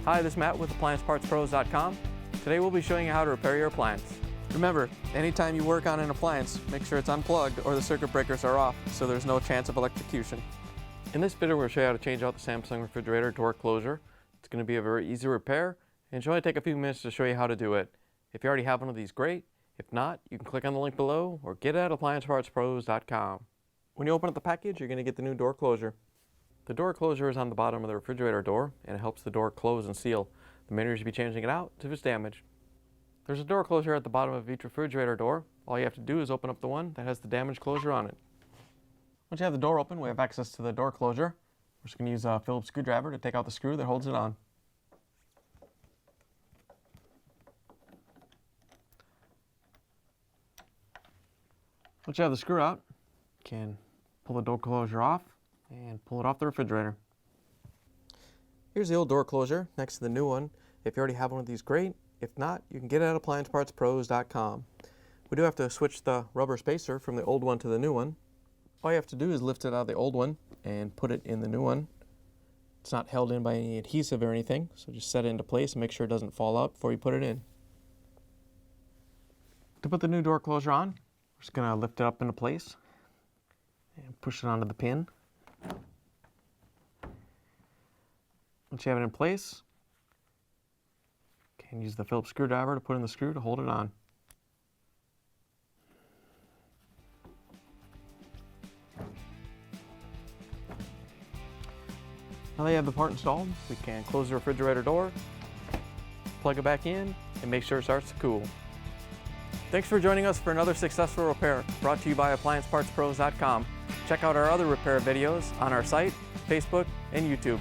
Hi, this is Matt with AppliancePartsPros.com. Today we'll be showing you how to repair your appliance. Remember, anytime you work on an appliance, make sure it's unplugged or the circuit breakers are off so there's no chance of electrocution. In this video, we're going to show you how to change out the Samsung refrigerator door closure. It's going to be a very easy repair, and it should only take a few minutes to show you how to do it. If you already have one of these, great. If not, you can click on the link below or get it at AppliancePartsPros.com. When you open up the package, you're going to get the new door closure. The door closure is on the bottom of the refrigerator door, and it helps the door close and seal. The main reason you should be changing it out is if it's damaged. There's a door closure at the bottom of each refrigerator door. All you have to do is open up the one that has the damaged closure on it. Once you have the door open, we have access to the door closure. We're just going to use a Phillips screwdriver to take out the screw that holds it on. Once you have the screw out, you can pull the door closure off and pull it off the refrigerator. Here's the old door closure next to the new one. If you already have one of these, great. If not, you can get it at AppliancePartsPros.com. We do have to switch the rubber spacer from the old one to the new one. All you have to do is lift it out of the old one and put it in the new one. It's not held in by any adhesive or anything, so just set it into place and make sure it doesn't fall out before you put it in. To put the new door closure on, we're just going to lift it up into place and push it onto the pin. Once you have it in place, you can use the Phillips screwdriver to put in the screw to hold it on. Now that you have the part installed, we can close the refrigerator door, plug it back in, and make sure it starts to cool. Thanks for joining us for another successful repair brought to you by AppliancePartsPros.com. Check out our other repair videos on our site, Facebook, and YouTube.